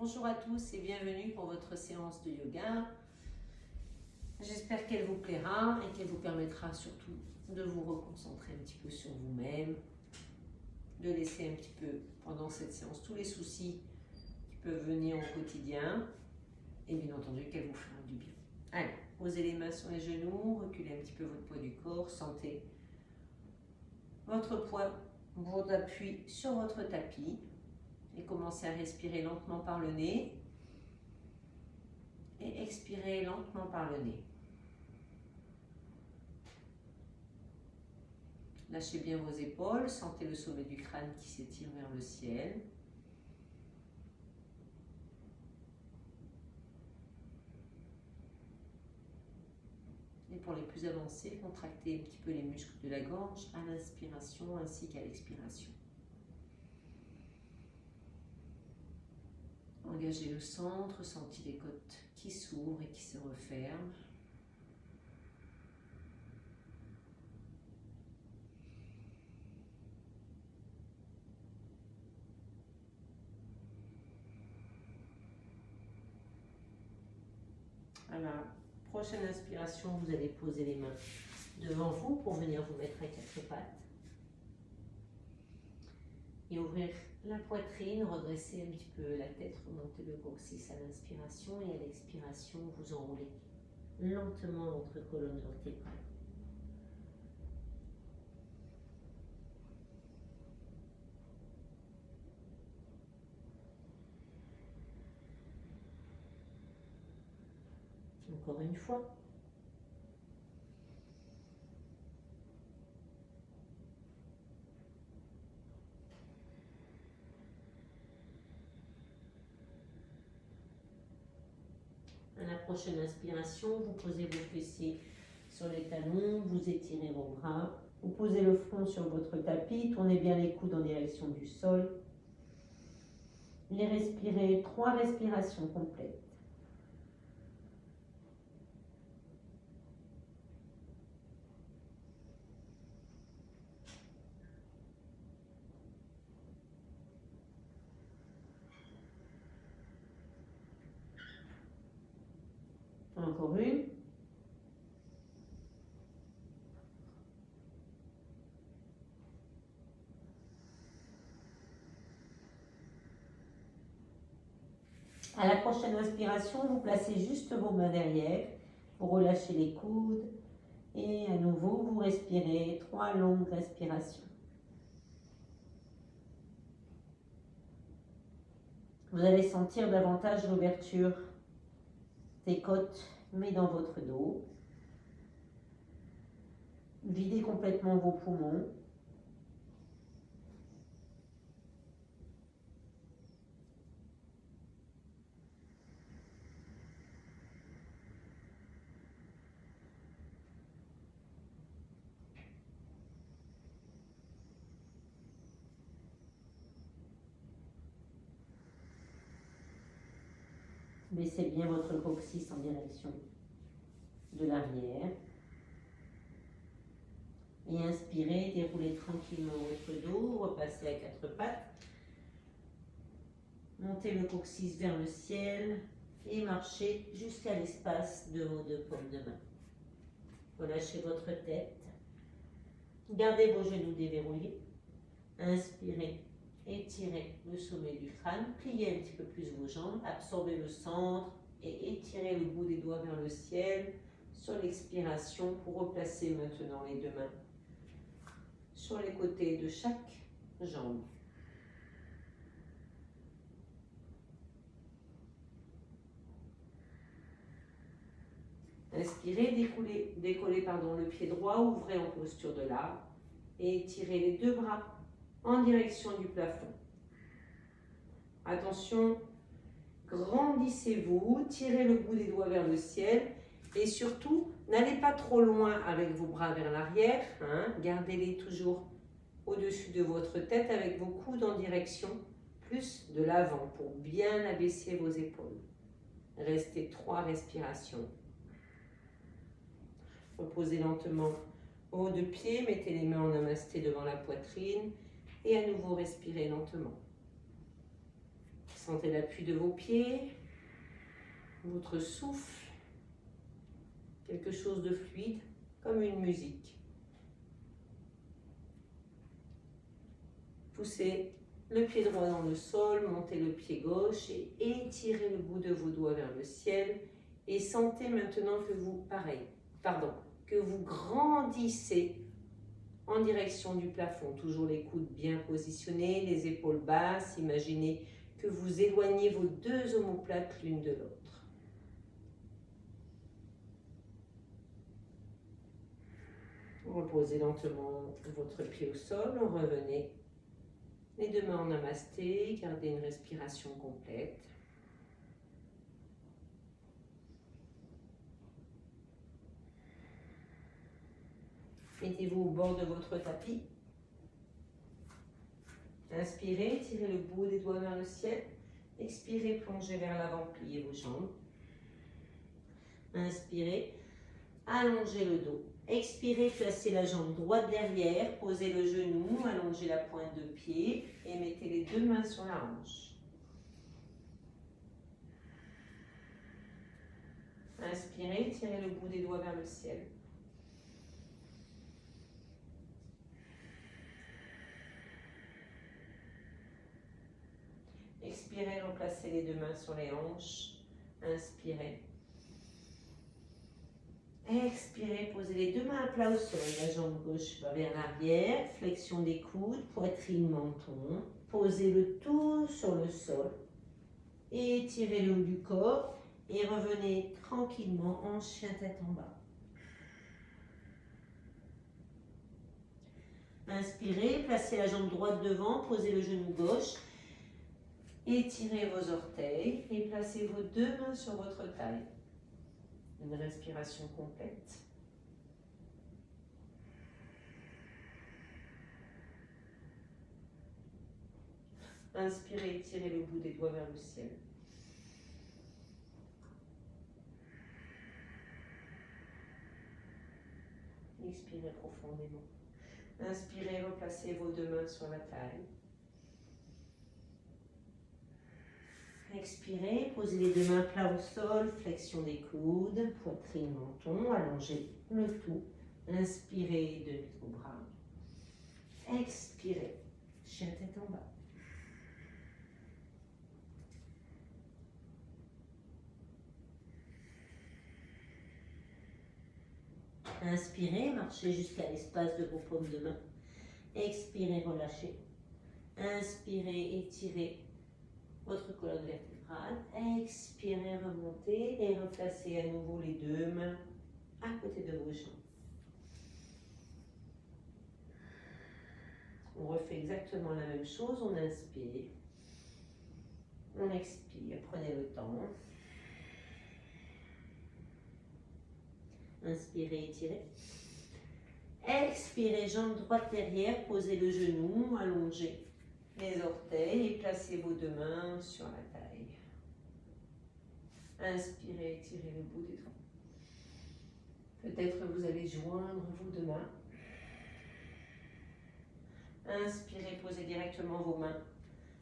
Bonjour à tous et bienvenue pour votre séance de yoga. J'espère qu'elle vous plaira et qu'elle vous permettra surtout de vous reconcentrer un petit peu sur vous-même, de laisser un petit peu pendant cette séance tous les soucis qui peuvent venir au quotidien et bien entendu qu'elle vous fera du bien. Allez, posez les mains sur les genoux, reculez un petit peu votre poids du corps, sentez votre poids, votre appui sur votre tapis. Et commencez à respirer lentement par le nez et expirez lentement par le nez. Lâchez bien vos épaules, sentez le sommet du crâne qui s'étire vers le ciel. Et pour les plus avancés, contractez un petit peu les muscles de la gorge à l'inspiration ainsi qu'à l'expiration. Engagez le centre, sentez les côtes qui s'ouvrent et qui se referment. À la prochaine inspiration, vous allez poser les mains devant vous pour venir vous mettre à quatre pattes. Et ouvrir la poitrine, redresser un petit peu la tête, remonter le coccyx à l'inspiration et à l'expiration, vous enroulez lentement votre colonne vertébrale. Encore une fois. À la prochaine inspiration, vous posez vos fessiers sur les talons, vous étirez vos bras, vous posez le front sur votre tapis, tournez bien les coudes en direction du sol. Et respirez 3 respirations complètes. Encore une. À la prochaine inspiration, vous placez juste vos mains derrière, vous relâchez les coudes et à nouveau vous respirez 3 longues respirations. Vous allez sentir davantage l'ouverture des côtes, mais dans votre dos. Videz complètement vos poumons. Baissez bien votre coccyx en direction de l'arrière. Et inspirez, déroulez tranquillement votre dos, repassez à 4 pattes. Montez le coccyx vers le ciel et marchez jusqu'à l'espace de vos 2 paumes de main. Relâchez votre tête. Gardez vos genoux déverrouillés. Inspirez, étirez le sommet du crâne. Pliez un petit peu plus vos jambes. Absorbez le centre et étirez le bout des doigts vers le ciel. Sur l'expiration, pour replacer maintenant les 2 mains sur les côtés de chaque jambe. Inspirez, décollez le pied droit, ouvrez en posture de l'arbre et étirez les 2 bras en direction du plafond. Attention, grandissez-vous, tirez le bout des doigts vers le ciel et surtout, n'allez pas trop loin avec vos bras vers l'arrière, gardez-les toujours au-dessus de votre tête avec vos coudes en direction plus de l'avant pour bien abaisser vos épaules. Restez 3 respirations. Reposez lentement au haut de pied, mettez les mains en namasté devant la poitrine et à nouveau respirez lentement. Sentez l'appui de vos pieds, votre souffle, quelque chose de fluide, comme une musique. Poussez le pied droit dans le sol, montez le pied gauche et étirez le bout de vos doigts vers le ciel. Et sentez maintenant que vous, que vous grandissez en direction du plafond. Toujours les coudes bien positionnés, les épaules basses. Imaginez que vous éloignez vos deux omoplates l'une de l'autre. Reposez lentement votre pied au sol, revenez. Les deux mains en namasté, gardez une respiration complète. Mettez-vous au bord de votre tapis. Inspirez, tirez le bout des doigts vers le ciel. Expirez, plongez vers l'avant, pliez vos jambes. Inspirez, allongez le dos. Expirez, placez la jambe droite derrière, posez le genou, allongez la pointe de pied et mettez les deux mains sur la hanche. Inspirez, tirez le bout des doigts vers le ciel. Expirez, replacez les deux mains sur les hanches. Inspirez. Expirez, posez les deux mains à plat au sol. La jambe gauche va vers l'arrière. Flexion des coudes, poitrine, menton. Posez le tout sur le sol. Étirez le haut du corps et revenez tranquillement en chien tête en bas. Inspirez, placez la jambe droite devant, posez le genou gauche. Étirez vos orteils et placez vos deux mains sur votre taille. Une respiration complète. Inspirez, étirez le bout des doigts vers le ciel. Expirez profondément. Inspirez, replacez vos deux mains sur la taille. Expirez, posez les deux mains plats au sol, flexion des coudes, poitrine, menton, allongez le tout. Inspirez, demi au bras. Expirez, chien tête en bas. Inspirez, marchez jusqu'à l'espace de vos paumes de main. Expirez, relâchez. Inspirez, étirez votre colonne vertébrale. Expirez, remontez et replacez à nouveau les deux mains à côté de vos jambes. On refait exactement la même chose. On inspire. On expire. Prenez le temps. Inspirez, étirez. Expirez, jambe droite derrière. Posez le genou, allongez les orteils et placez vos deux mains sur la taille. Inspirez, étirez le bout des doigts. Peut-être vous allez joindre vos deux mains. Inspirez, posez directement vos mains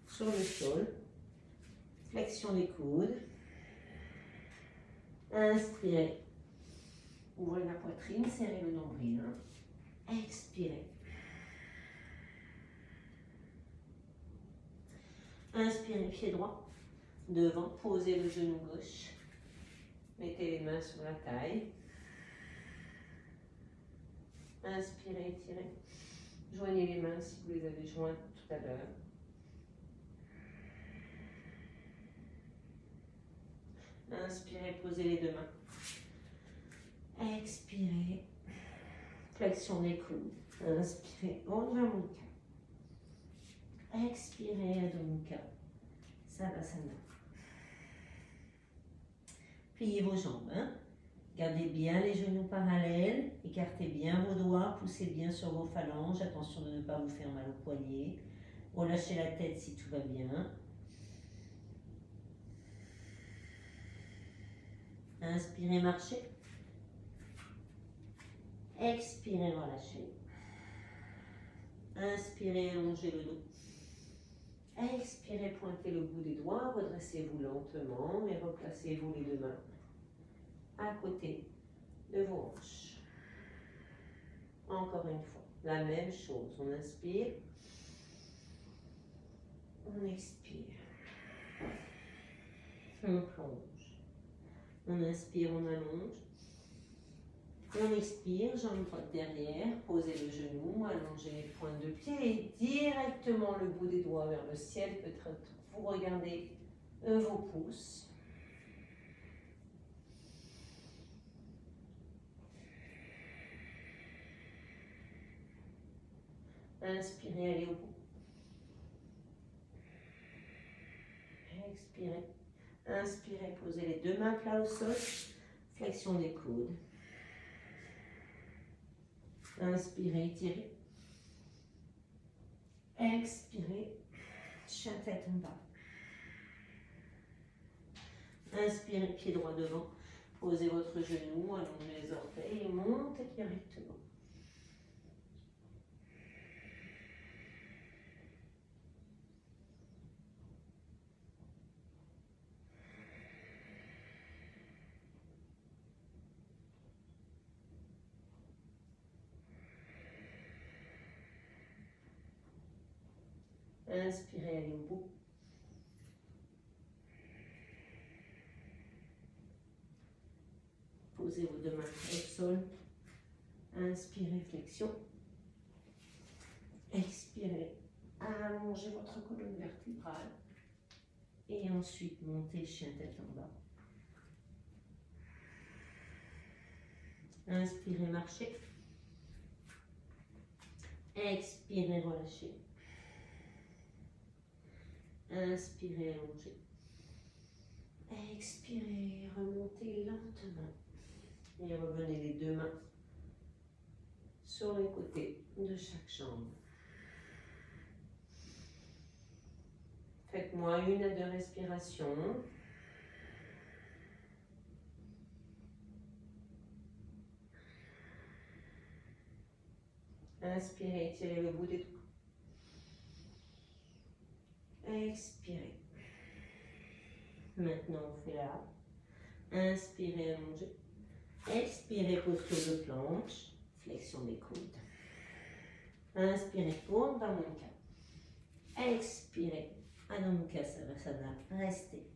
sur le sol. Flexion des coudes. Inspirez. Ouvrez la poitrine, serrez le nombril. Expirez. Inspirez, pied droit devant, posez le genou gauche. Mettez les mains sur la taille. Inspirez, étirez. Joignez les mains si vous les avez jointes tout à l'heure. Inspirez, posez les deux mains. Expirez. Flexion des coudes. Inspirez, Urdhva Mukha. Expirez, Adho Mukha. Savasana. Pliez vos jambes. Gardez bien les genoux parallèles. Écartez bien vos doigts. Poussez bien sur vos phalanges. Attention de ne pas vous faire mal au poignet. Relâchez la tête si tout va bien. Inspirez, marchez. Expirez, relâchez. Inspirez, allongez le dos. Expirez, pointez le bout des doigts, redressez-vous lentement et replacez-vous les deux mains à côté de vos hanches. Encore une fois, la même chose. On inspire, on expire, on plonge. On inspire, on allonge. On expire, jambe droite derrière, posez le genou, allongez les pointes de pied et directement le bout des doigts vers le ciel. Peut-être vous regardez vos pouces. Inspirez, allez au bout. Expirez. Inspirez, posez les deux mains plats au sol. Flexion des coudes. Inspirez, étirez. Expirez, chien tête en bas. Inspirez, pied droit devant. Posez votre genou, allongez les orteils et montez directement. Inspirez, allez au bout. Posez vos deux mains au sol. Inspirez, flexion. Expirez, allongez votre colonne vertébrale. Et ensuite, montez chien tête en bas. Inspirez, marchez. Expirez, relâchez. Inspirez, allongez. Expirez, remontez lentement. Et revenez les deux mains sur les côtés de chaque jambe. Faites-moi 1 à 2 respirations. Inspirez, étirez le bout des doigts. Expirez. Maintenant, on fait là. Inspirez, allongez. Expirez, posture de planche. Flexion des coudes. Inspirez, tourne dans mon cas. Expirez. Adho Mukha Savasana. Restez.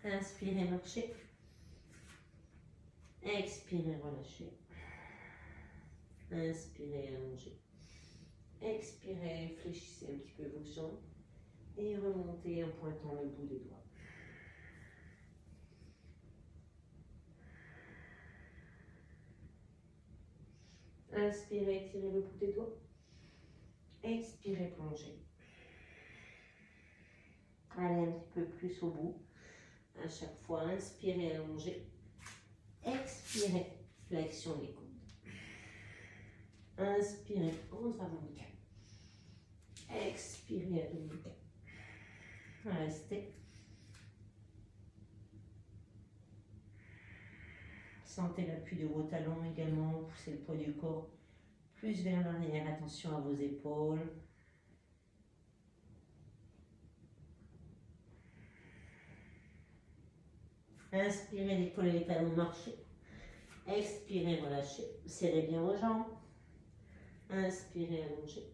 Inspirez, marchez. Expirez, relâchez. Inspirez, allongez. Expirez, fléchissez un petit peu vos jambes. Et remontez en pointant le bout des doigts. Inspirez, tirez le bout des doigts. Expirez, plongez. Allez un petit peu plus au bout. À chaque fois, inspirez, allongez. Expirez, flexion des coudes. Inspirez, Urdhva Mukha. Expirez, Adho Mukha. Restez. Sentez l'appui de vos talons également. Poussez le poids du corps plus vers l'arrière. Attention à vos épaules. Inspirez, décollez les talons, marchez. Expirez, relâchez. Serrez bien vos jambes. Inspirez, allongez.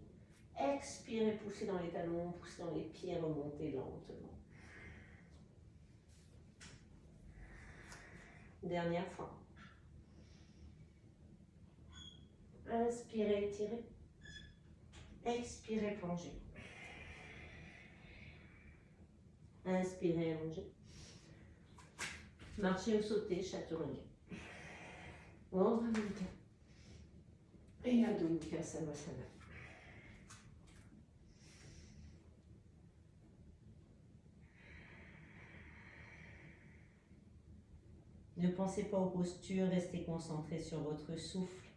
Expirez, poussez dans les talons, poussez dans les pieds, remontez lentement. Dernière fois. Inspirez, étirez. Expirez, plongez. Inspirez, allongez. Marchez ou sautez, chaturanga. Urdhva Mukha. Et Adho Mukha Savasana. Ne pensez pas aux postures, restez concentré sur votre souffle,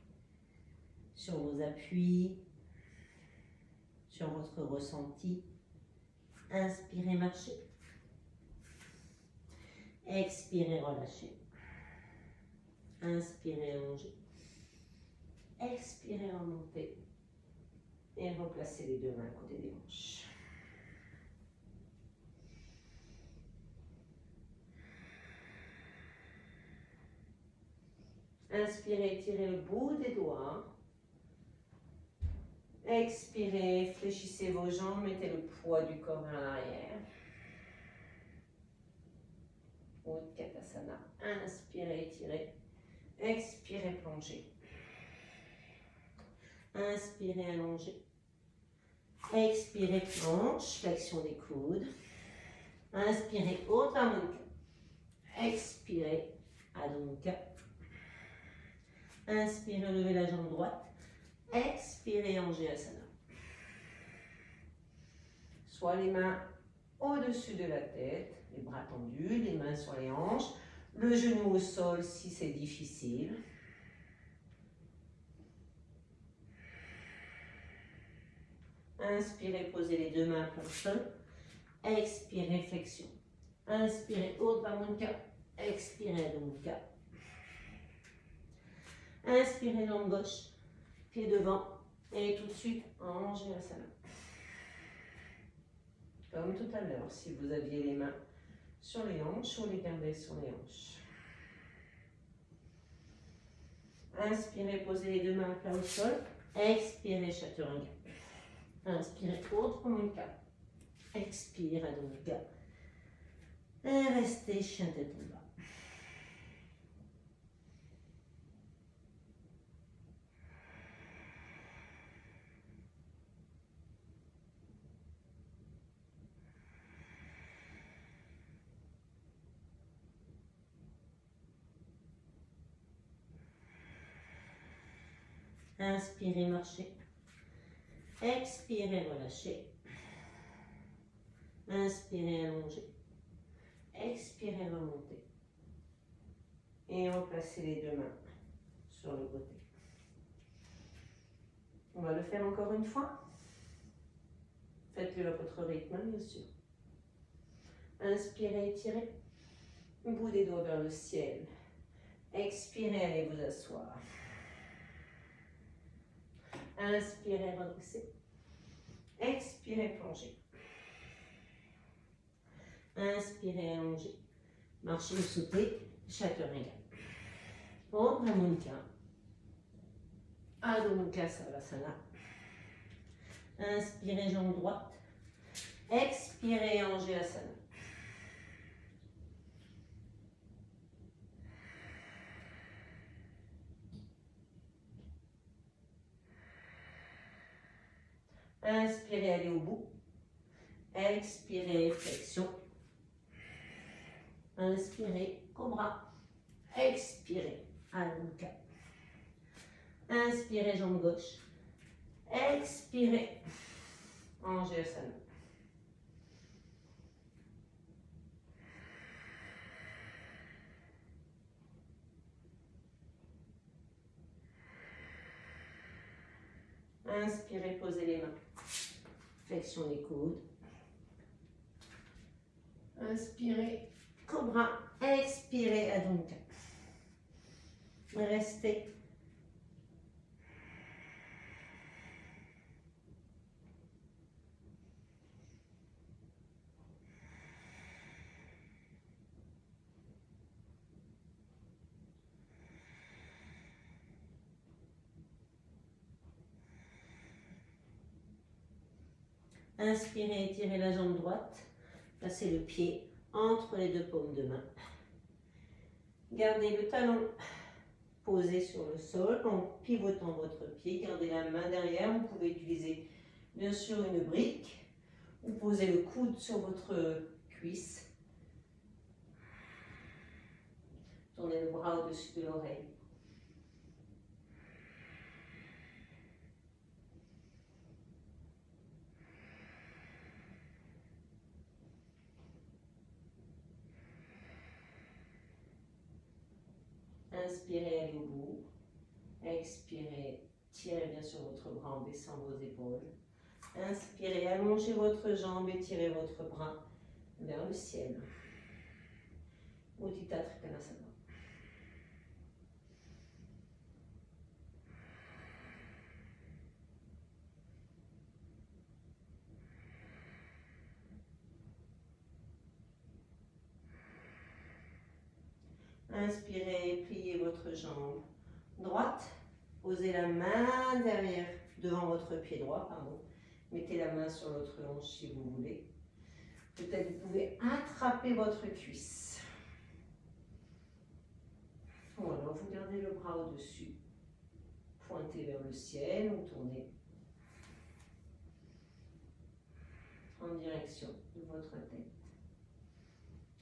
sur vos appuis, sur votre ressenti. Inspirez, marchez. Expirez, relâchez. Inspirez, allongez. Expirez, remontez. Et replacez les deux mains à côté des hanches. Inspirez, tirez le bout des doigts. Expirez, fléchissez vos jambes, mettez le poids du corps à l'arrière. Utkatasana. Inspirez, tirez. Expirez, plongez. Inspirez, allongez. Expirez, planche, flexion des coudes. Inspirez, Uddha Mukha. Expirez, Adho Mukha. Inspirez, levez la jambe droite. Expirez, Anjayasana. Soit les mains au-dessus de la tête, les bras tendus, les mains sur les hanches, le genou au sol si c'est difficile. Inspirez, posez les deux mains à plat au sol. Expirez, flexion. Inspirez, Uddha Mukha. Expirez, Adho Mukha. Inspirez, jambe gauche, pied devant. Et tout de suite, Anjayasana. Comme tout à l'heure, si vous aviez les mains sur les hanches, ou les gardez sur les hanches. Inspirez, posez les deux mains à plat au sol. Expirez, Chaturanga. Inspirez, Uddha Mukha. Expirez, Adho Mukha. Et restez chien tête en bas. Inspirez, marchez. Expirez, relâchez. Inspirez, allongez. Expirez, remontez. Et replacez les deux mains sur le côté. On va le faire encore une fois. Faites-le à votre rythme, bien sûr. Inspirez, étirez. Bout des doigts vers le ciel. Expirez, allez vous asseoir. Inspirez, redressez. Expirez, plongez. Inspirez, allongez. Marchez ou sautez, Chaturanga. Uddha Mukha. Adho Mukha Savasana. Inspirez, jambe droite. Expirez, Anjayasana. Inspirez, allez au bout. Expirez, flexion. Inspirez, cobra. Expirez, Adho Mukha. Inspirez, jambe gauche. Expirez, Anjayasana. Inspirez, posez les mains. Flexion des coudes. Inspirez, cobra. Expirez, Adho Mukha. Restez. Inspirez, étirez la jambe droite. Placez le pied entre les deux paumes de main. Gardez le talon posé sur le sol en pivotant votre pied. Gardez la main derrière. Vous pouvez utiliser bien sûr une brique ou poser le coude sur votre cuisse. Tournez le bras au-dessus de l'oreille. Inspirez, allez au bout. Expirez, tirez bien sur votre bras en baissant vos épaules. Inspirez, allongez votre jambe et tirez votre bras vers le ciel. Uttita Trikonasana. Inspirez, pliez votre jambe droite. Posez la main derrière, devant votre pied droit, pardon. Mettez la main sur l'autre hanche si vous voulez. Peut-être vous pouvez attraper votre cuisse. Voilà, vous gardez le bras au-dessus. Pointez vers le ciel ou tournez en direction de votre tête.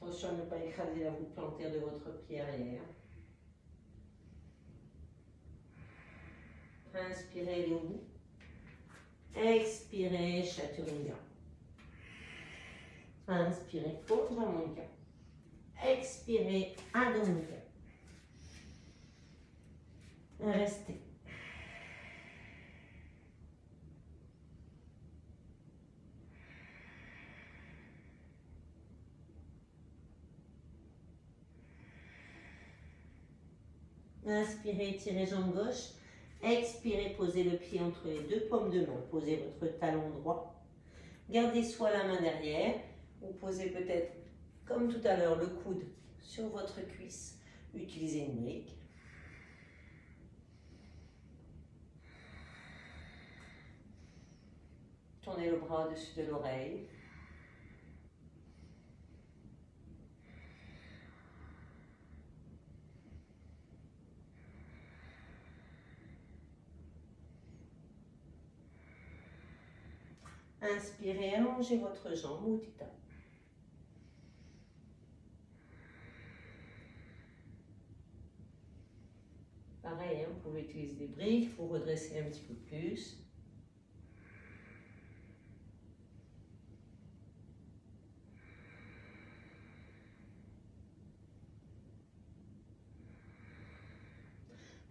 Attention à ne pas écraser la voûte plantaire de votre pied arrière. Inspirez, allez au bout. Expirez, Chaturanga. Inspirez, Urdhva Mukha. Expirez, Adho Mukha. Restez. Inspirez, tirez jambe gauche. Expirez, posez le pied entre les deux paumes de main. Posez votre talon droit. Gardez soit la main derrière, ou posez peut-être, comme tout à l'heure, le coude sur votre cuisse. Utilisez une brique. Tournez le bras au-dessus de l'oreille. Inspirez, allongez votre jambe, Uttita. Pareil, vous pouvez utiliser des briques pour redresser un petit peu plus.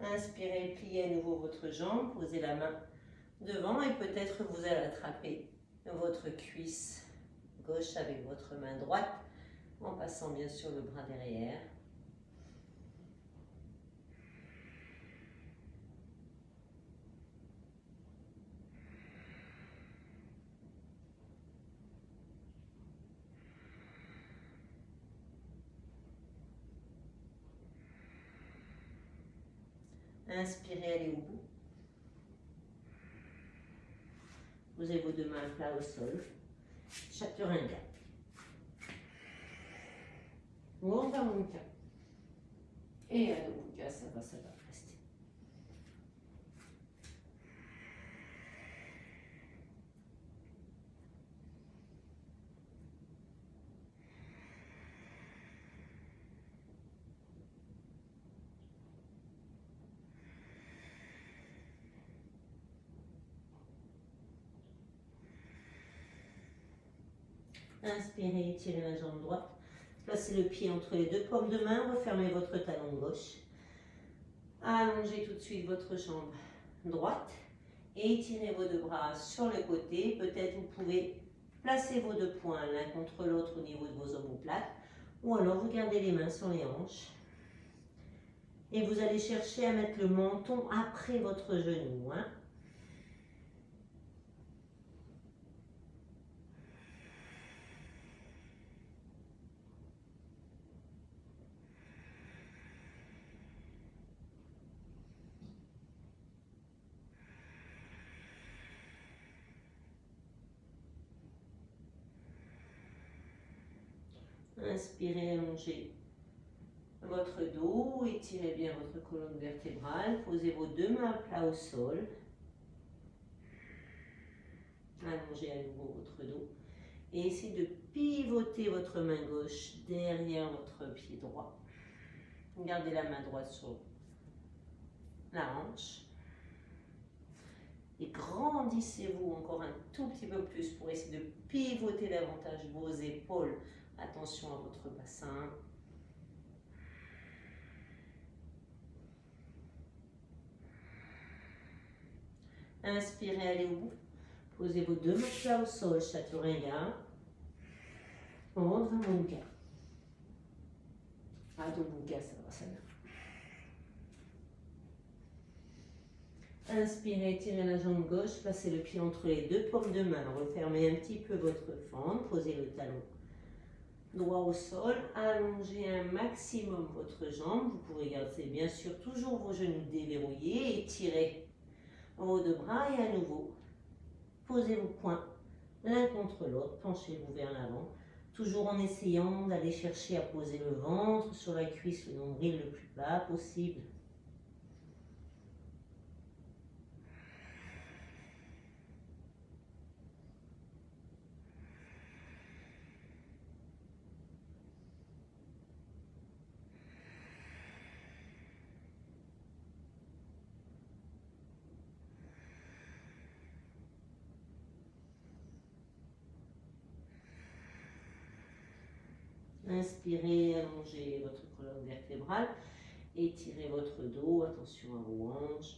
Inspirez, pliez à nouveau votre jambe, posez la main devant et peut-être vous allez attraper votre cuisse gauche avec votre main droite en passant bien sûr le bras derrière. Inspirez, allez au bout. Posez vos deux mains plat au sol. Chaturanga. Urdhva Mukha. Et Adho Mukha, ça va rester. Inspirez, tirez la jambe droite. Placez le pied entre les deux paumes de main. Refermez votre talon gauche. Allongez tout de suite votre jambe droite. Et étirez vos deux bras sur le côté. Peut-être vous pouvez placer vos deux poings l'un contre l'autre au niveau de vos omoplates. Ou alors vous gardez les mains sur les hanches. Et vous allez chercher à mettre le menton après votre genou. Inspirez, allongez votre dos, étirez bien votre colonne vertébrale, posez vos deux mains plat au sol, allongez à nouveau votre dos et essayez de pivoter votre main gauche derrière votre pied droit. Gardez la main droite sur la hanche et grandissez-vous encore un tout petit peu plus pour essayer de pivoter davantage vos épaules. Attention à votre bassin. Inspirez, allez au bout. Posez vos deux matelas au sol, Chaturanga. Urdhva Mukha. Adho Mukha Savasana. Inspirez, tirez la jambe gauche, placez le pied entre les deux paumes de main. Refermez un petit peu votre fente, posez le talon droit au sol, allongez un maximum votre jambe. Vous pourrez garder bien sûr toujours vos genoux déverrouillés et tirez vos deux bras et à nouveau, posez vos poings l'un contre l'autre, penchez-vous vers l'avant, toujours en essayant d'aller chercher à poser le ventre sur la cuisse, le nombril le plus bas possible. Inspirez, allongez votre colonne vertébrale, étirez votre dos, attention à vos hanches.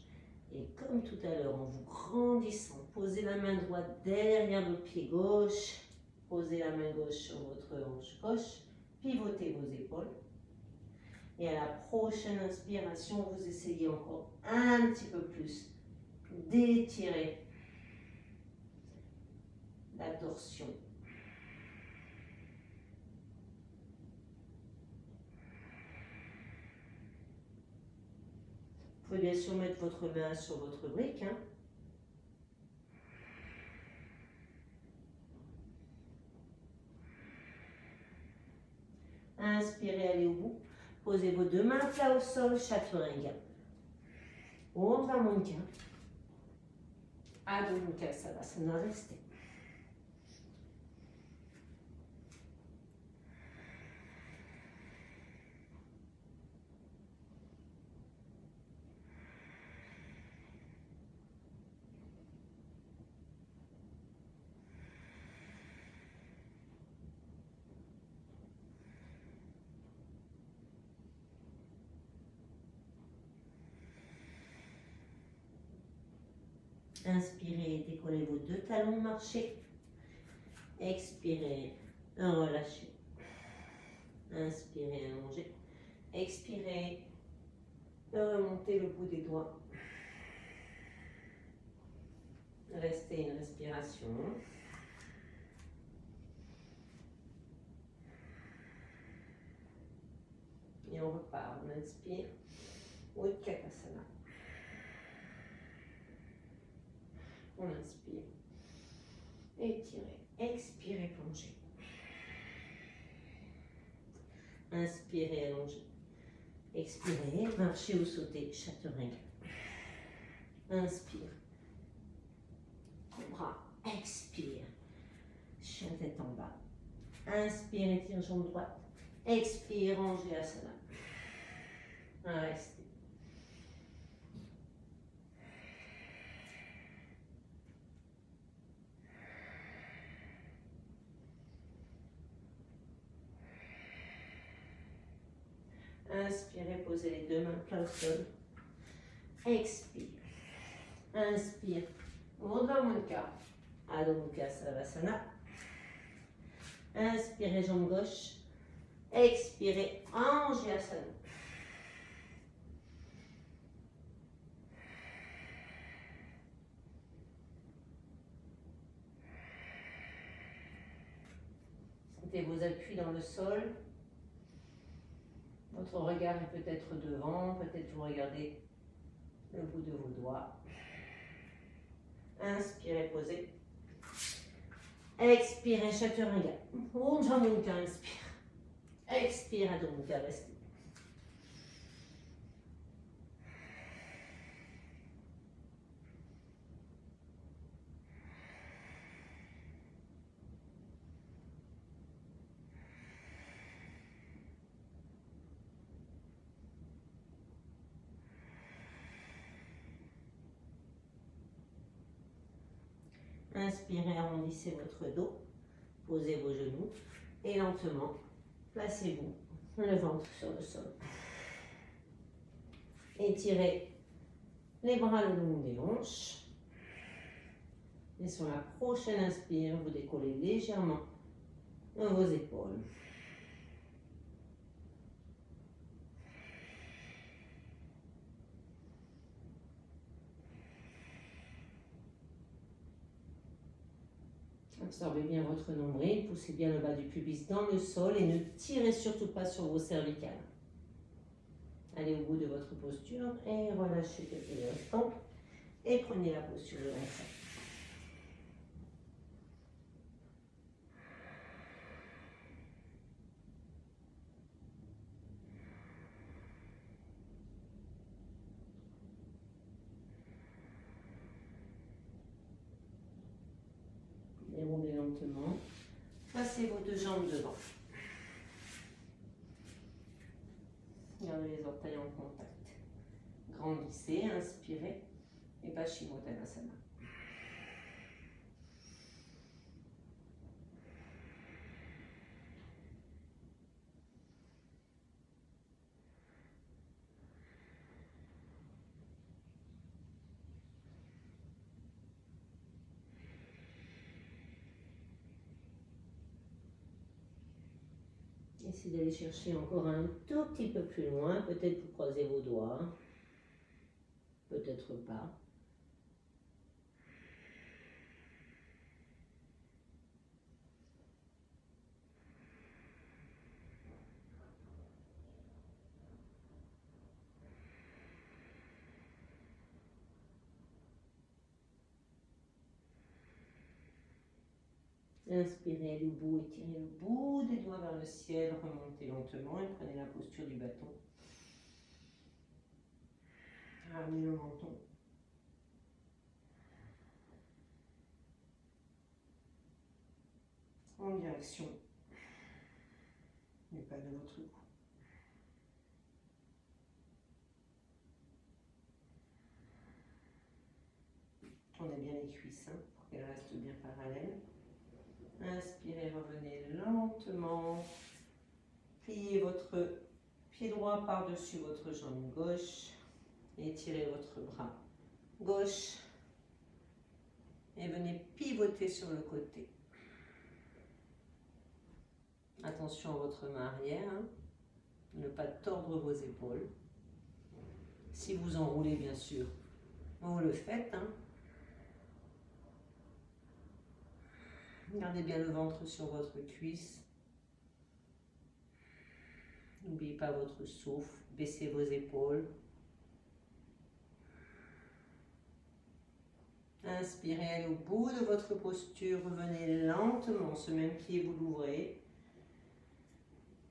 Et comme tout à l'heure, en vous grandissant, posez la main droite derrière votre pied gauche, posez la main gauche sur votre hanche gauche, pivotez vos épaules. Et à la prochaine inspiration, vous essayez encore un petit peu plus d'étirer la torsion. Vous pouvez bien sûr mettre votre main sur votre brique. Inspirez, allez au bout. Posez vos deux mains plat au sol, Chaturanga. Urdhva Mukha. Adho Mukha Savasana, restez. Inspirez, décollez vos deux talons, marchez. Expirez, relâchez. Inspirez, allongez. Expirez, remontez le bout des doigts. Restez une respiration. Et on repart. On inspire. Utkatasana. On inspire. Étirez. Expirez, plongez. Inspirez, allongez. Expirez, marchez ou sautez, Chaturanga. Inspire. Bras. Expire. Chien tête en bas. Inspire, étire jambe droite. Expire, rangez asana. Restez. Inspirez, posez les deux mains plat au sol. Expire. Inspire. Urdhva Mukha. Adho Mukha Savasana. Inspirez, jambe gauche. Expirez, Anjaneyasana. Sentez vos appuis dans le sol. Votre regard est peut-être devant, peut-être vous regardez le bout de vos doigts. Inspirez, posez. Expirez, Chaturanga. Urdhva Mukha, inspire. Expire, Adho Mukha, restez. Inspirez, arrondissez votre dos, posez vos genoux et lentement, placez-vous le ventre sur le sol. Étirez les bras le long des hanches. Et sur la prochaine inspire, vous décollez légèrement vos épaules. Absorbez bien votre nombril, poussez bien le bas du pubis dans le sol et ne tirez surtout pas sur vos cervicales. Allez au bout de votre posture et relâchez quelques instants et prenez la posture de l'instant. Déroulez lentement. Passez vos deux jambes devant. Gardez les orteils en contact. Grandissez, inspirez et Paschimottanasana. Essayez d'aller chercher encore un tout petit peu plus loin. Peut-être vous croisez vos doigts, peut-être pas. Inspirez le bout, étirez le bout des doigts vers le ciel, remontez lentement et prenez la posture du bâton. Ramenez le menton. En direction du bas de votre cou. Tournez bien les cuisses pour qu'elles restent bien parallèles. Inspirez, revenez lentement. Pliez votre pied droit par-dessus votre jambe gauche. Étirez votre bras gauche. Et venez pivoter sur le côté. Attention à votre main arrière. Ne pas tordre vos épaules. Si vous enroulez, bien sûr, vous le faites. Gardez bien le ventre sur votre cuisse. N'oubliez pas votre souffle. Baissez vos épaules. Inspirez, allez au bout de votre posture. Revenez lentement. Ce même pied, vous l'ouvrez.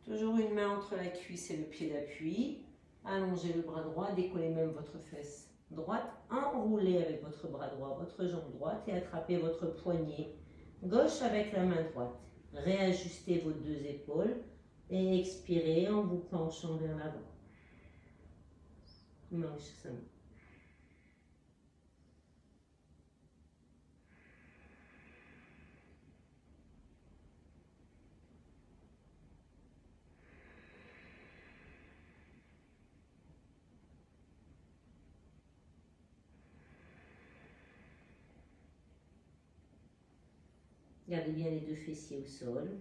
Toujours une main entre la cuisse et le pied d'appui. Allongez le bras droit. Décollez même votre fesse droite. Enroulez avec votre bras droit, votre jambe droite et attrapez votre poignet gauche avec la main droite. Réajustez vos deux épaules et expirez en vous penchant vers l'avant. Gardez bien les deux fessiers au sol.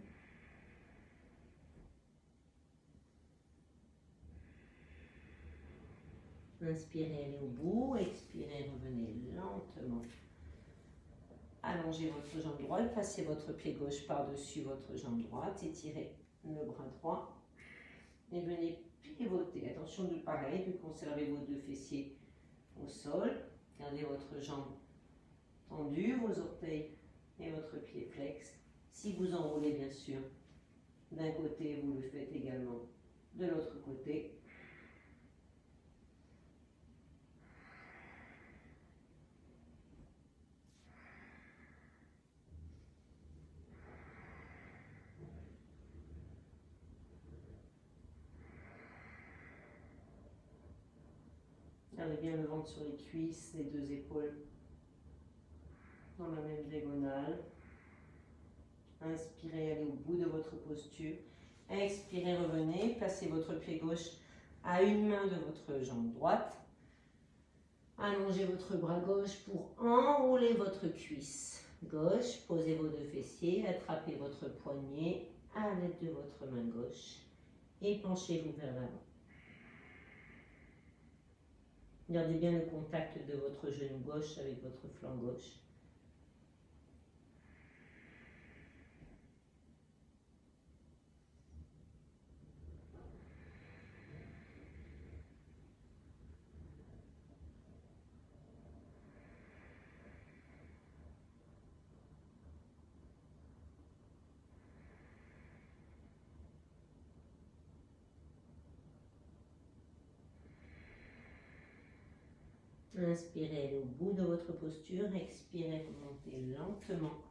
Inspirez, allez au bout. Expirez, revenez lentement. Allongez votre jambe droite. Passez votre pied gauche par-dessus votre jambe droite. Étirez le bras droit. Et venez pivoter. Attention de pareil, de conserver vos deux fessiers au sol. Gardez votre jambe tendue, vos orteils et votre pied flex. Si vous enroulez, bien sûr, d'un côté, vous le faites également de l'autre côté. Gardez bien le ventre sur les cuisses, les deux épaules dans la même diagonale. Inspirez, allez au bout de votre posture. Expirez, revenez. Placez votre pied gauche à une main de votre jambe droite. Allongez votre bras gauche pour enrouler votre cuisse gauche. Posez vos deux fessiers, attrapez votre poignet à l'aide de votre main gauche et penchez-vous vers l'avant. Gardez bien le contact de votre genou gauche avec votre flanc gauche. Inspirez, allez au bout de votre posture. Expirez, remontez lentement.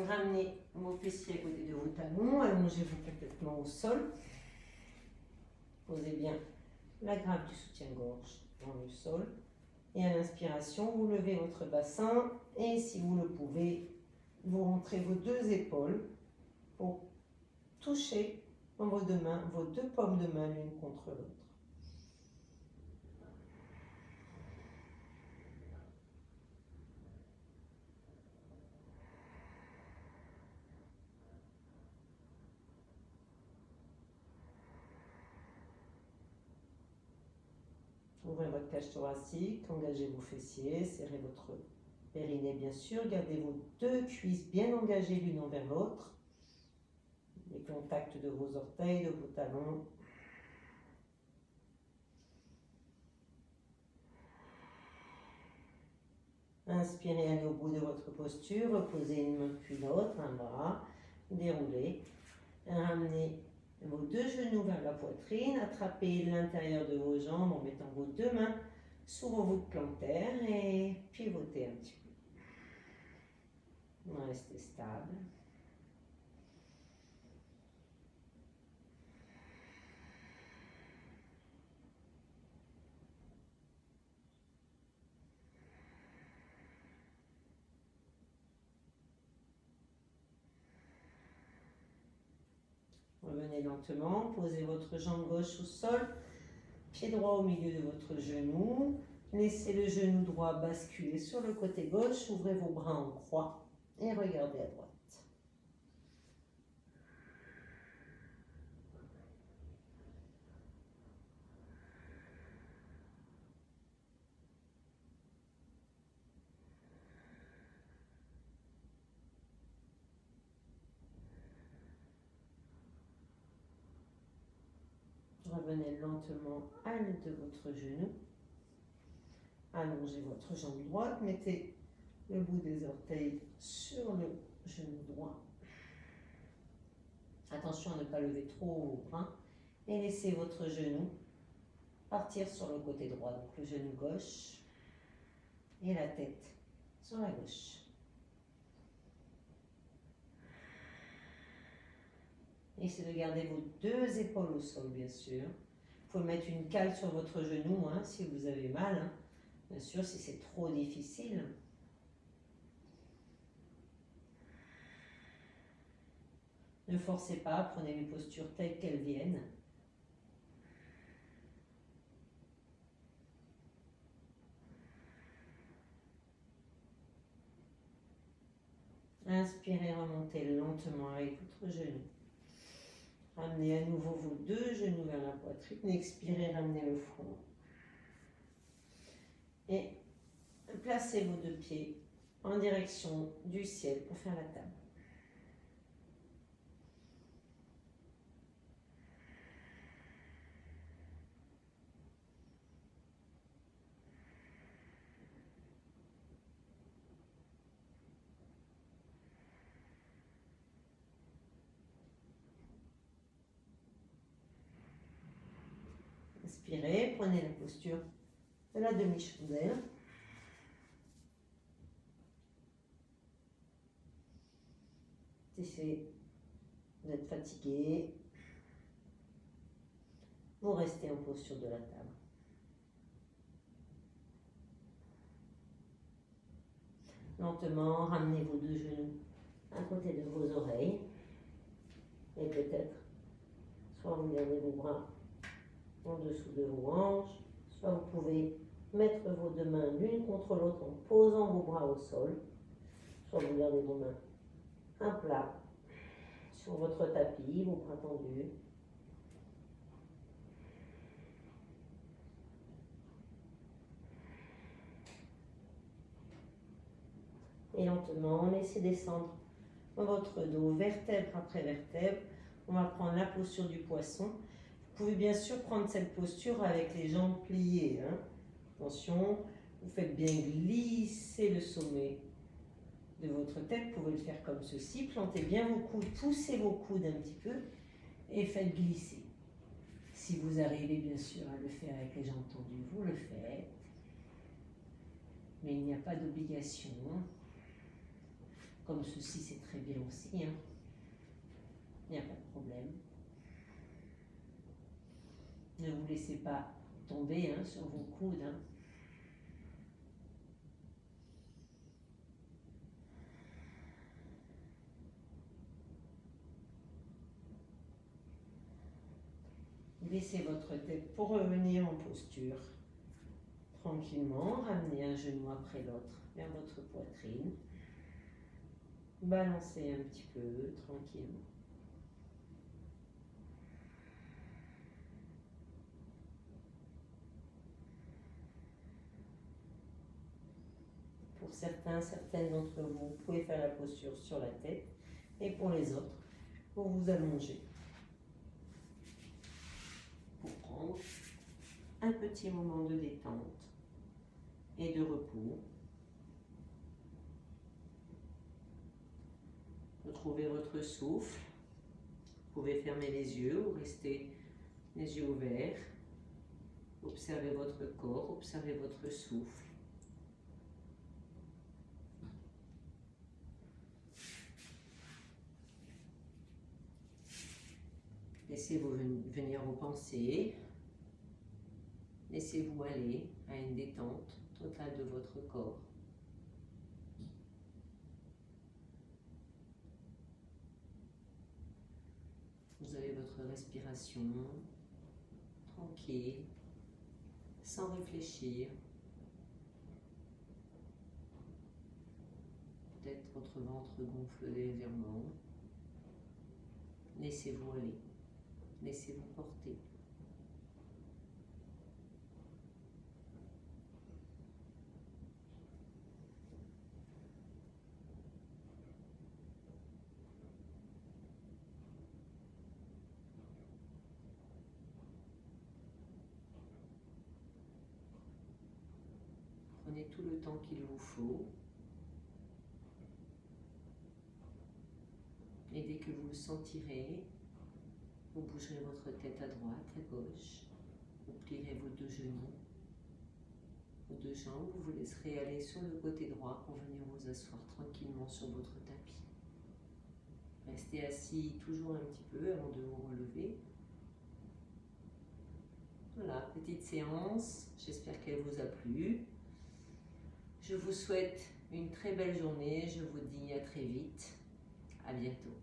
Ramenez vos fessiers à côté de vos talons. Allongez-vous complètement au sol. Posez bien la grappe du soutien-gorge dans le sol. Et à l'inspiration, vous levez votre bassin. Et si vous le pouvez, vous rentrez vos deux épaules pour toucher dans vos deux mains, vos deux paumes de main l'une contre l'autre. Ouvrez votre cage thoracique, engagez vos fessiers, serrez votre périnée bien sûr, gardez vos deux cuisses bien engagées l'une envers l'autre. Les contacts de vos orteils, de vos talons. Inspirez, allez au bout de votre posture, reposez une main puis l'autre, un bras, déroulez. Ramenez vos deux genoux vers la poitrine, attrapez l'intérieur de vos jambes en mettant vos deux mains sous vos voûtes plantaires et pivotez un petit peu. Restez stable. Revenez lentement, posez votre jambe gauche au sol, pied droit au milieu de votre genou. Laissez le genou droit basculer sur le côté gauche, ouvrez vos bras en croix et regardez à droite. Revenez lentement à l'aide de votre genou. Allongez votre jambe droite, mettez le bout des orteils sur le genou droit. Attention à ne pas lever trop vos bras et laissez votre genou partir sur le côté droit, donc le genou gauche et la tête sur la gauche. Essayez de garder vos deux épaules au sol, bien sûr. Vous pouvez mettre une cale sur votre genou si vous avez mal. Bien sûr, si c'est trop difficile. Ne forcez pas, prenez les postures telles qu'elles viennent. Inspirez, remontez lentement avec votre genou. Ramenez à nouveau vos deux genoux vers la poitrine. Expirez, ramenez le front. Et placez vos deux pieds en direction du ciel pour faire la table. Inspirez, prenez la posture de la demi-chandelle. Si vous êtes fatigué, vous restez en posture de la table. Lentement, ramenez vos deux genoux à côté de vos oreilles. Et peut-être, soit vous gardez vos bras en dessous de vos hanches, soit vous pouvez mettre vos deux mains l'une contre l'autre en posant vos bras au sol. Soit vous gardez vos mains à plat sur votre tapis, vos bras tendus. Et lentement, laissez descendre votre dos, vertèbre après vertèbre. On va prendre la posture du poisson. Vous pouvez bien sûr prendre cette posture avec les jambes pliées. Attention, vous faites bien glisser le sommet de votre tête. Vous pouvez le faire comme ceci. Plantez bien vos coudes, poussez vos coudes un petit peu et faites glisser. Si vous arrivez bien sûr à le faire avec les jambes tendues, vous le faites. Mais il n'y a pas d'obligation. Comme ceci, c'est très bien aussi. Il n'y a pas de problème. Ne vous laissez pas tomber sur vos coudes. Baissez votre tête pour revenir en posture. Tranquillement, ramenez un genou après l'autre vers votre poitrine. Balancez un petit peu, tranquillement. Pour certaines d'entre vous, vous pouvez faire la posture sur la tête. Et pour les autres, vous vous allongez. Pour prendre un petit moment de détente et de repos. Retrouvez votre souffle. Vous pouvez fermer les yeux ou rester les yeux ouverts. Observez votre corps, observez votre souffle. Laissez-vous venir vos pensées. Laissez-vous aller à une détente totale de votre corps. Vous avez votre respiration tranquille, sans réfléchir. Peut-être votre ventre gonfle légèrement. Laissez-vous aller, laissez-vous porter. Prenez tout le temps qu'il vous faut. Et dès que vous le sentirez, vous bougerez votre tête à droite, à gauche. Vous plierez vos deux genoux, vos deux jambes. Vous vous laisserez aller sur le côté droit pour venir vous asseoir tranquillement sur votre tapis. Restez assis toujours un petit peu avant de vous relever. Voilà, petite séance. J'espère qu'elle vous a plu. Je vous souhaite une très belle journée. Je vous dis à très vite. À bientôt.